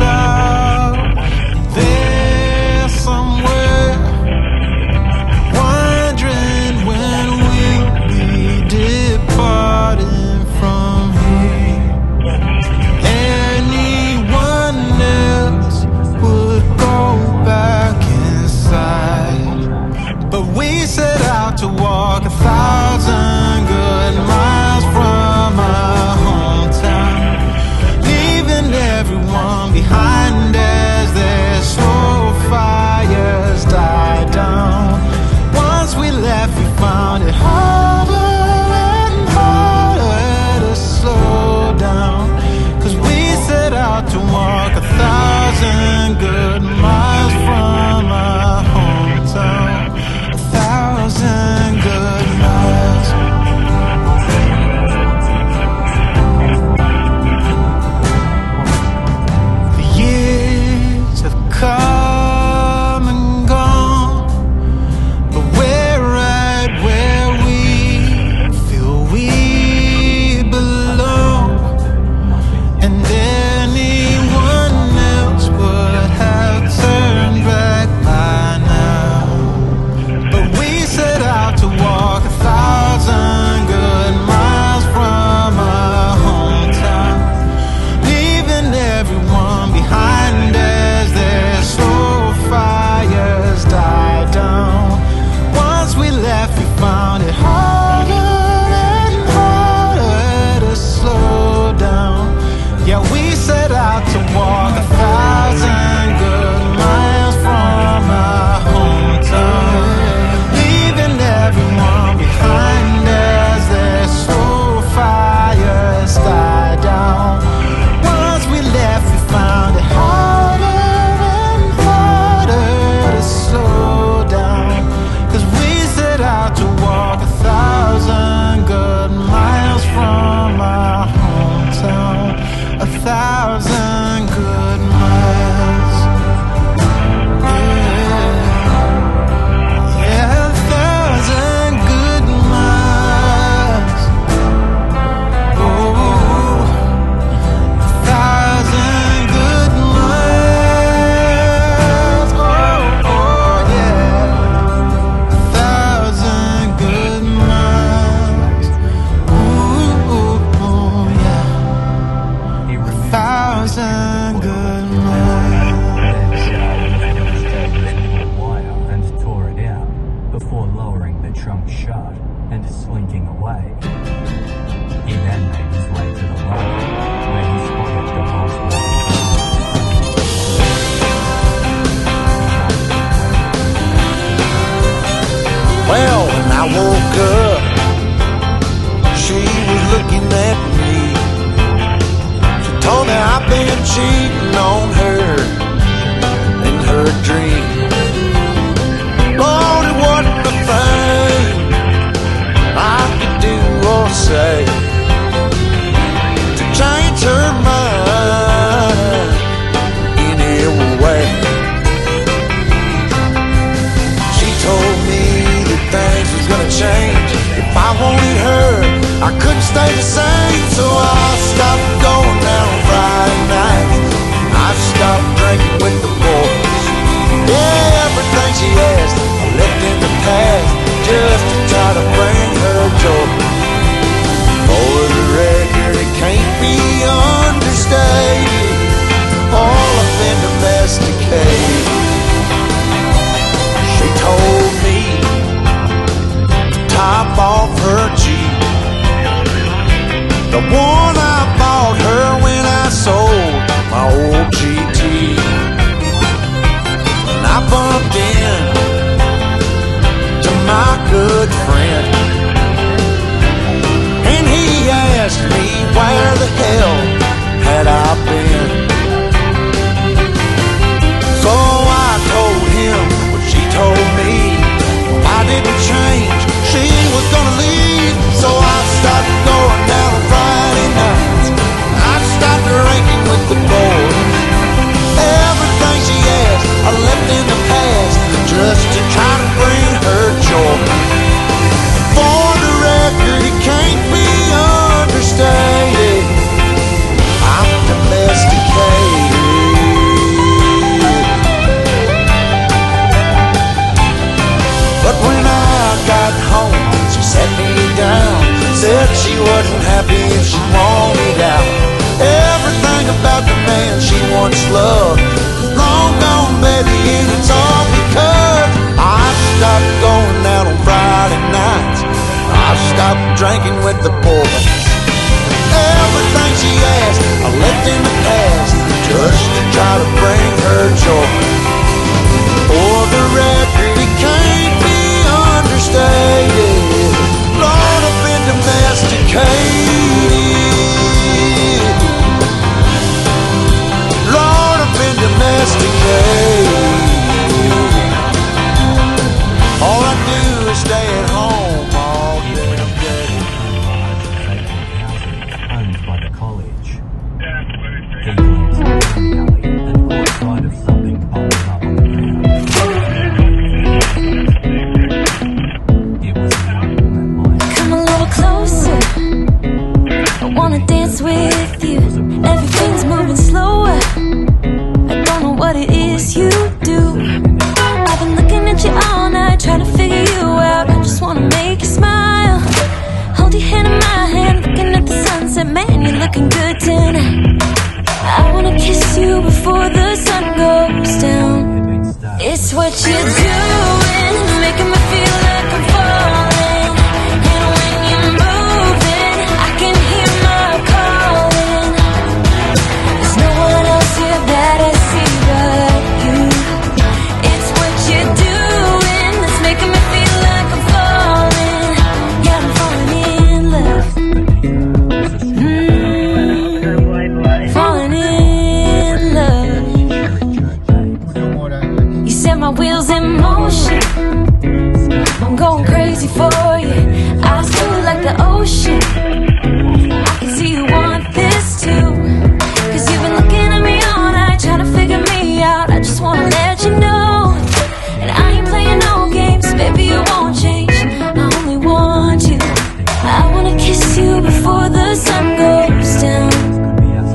out there somewhere, wondering when we'll be departing from here. Anyone else would go back inside, but we set out to walk 1,000 good miles from our hometown, leaving everyone behind as their slow fires die down. Once we left, we found it harder and harder to slow down, 'cause we set out to walk 1,000 good miles from our hometown. 1,000 good miles. The years have come and gone, but we're right where we feel we belong. And anyone else would have turned back by now, but we set out to walk 1,000 good miles from our hometown, leaving everyone behind as their slow fires die down. Once we left, we found it harder and harder to slow down. Yeah, we set out to walk 1,000 good miles from our hometown, leaving everyone behind as their slow fires die down. Once we left, we found it harder and harder to slow down, 'cause we set out to walk 1,000 good miles from our hometown. 1,000 good miles. Yeah, yeah, 1,000 good miles. Oh, 1,000 good miles. Oh, oh yeah, 1,000 good miles. Ooh, ooh, ooh, yeah. 1,000 good miles. Wire and tore it out before lowering the trunk shut and slinking away. He then made his way to the road where he spotted the Volkswagen. Well, when I woke up, she was looking at me. She told me I've been cheating on her in her dream. Lord, it wasn't a thing I could do or say to change her mind in any way. She told me that things was gonna change. If I wanted her, I couldn't stay the same. So I stopped going down Friday nights. I stopped drinking with the boys. Yeah. try to bring her joy. For the record, it can't be understated. Lord, I've been domesticated. Lord, I've been domesticated. All I do is stay at home all It day. would have been large vacant houses owned by the college. He glanced into the alley and caught sight of something bulging up on the ground. It was a young woman lying. Come a little closer, I wanna dance with you. Everything's moving slower, I don't know what it is you do. I've been looking at you all night, trying to figure you out. I just wanna make you smile. Hold your hand in my hand, looking at the sunset. Man, you're looking good tonight. I wanna kiss you before the sun goes down. It's what you're doing, making me feel like I'm falling. And when you're moving, I can hear my calling. There's no one else here that I see but you. It's what you're doing that's making me feel like I'm falling. Yeah, I'm falling in love. Falling in love. You set my wheels in motion. I'm going crazy for you. Eyes blue like the ocean. I can see you want this too. Cause you've been looking at me all night, trying to figure me out. I just wanna let you know. And I ain't playing no games, baby, you won't change. I only want you. I wanna kiss you before the sun goes down.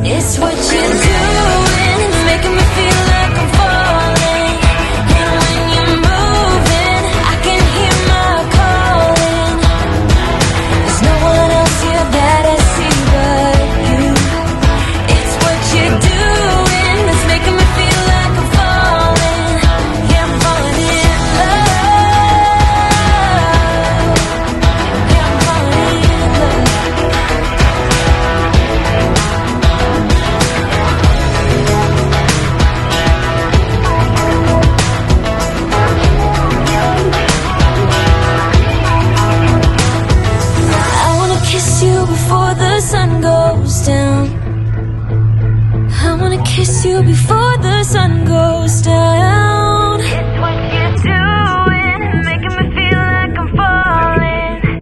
It's what you're doing, it's making me feel like I'm falling. And when you're moving, I can hear my calling. There's no one else here that I see but you. It's what you're doing that's making me feel like I'm falling. Yeah, I'm falling in love. Yeah, I'm falling in love. I wanna kiss you before the sun goes down. I wanna kiss you before the sun goes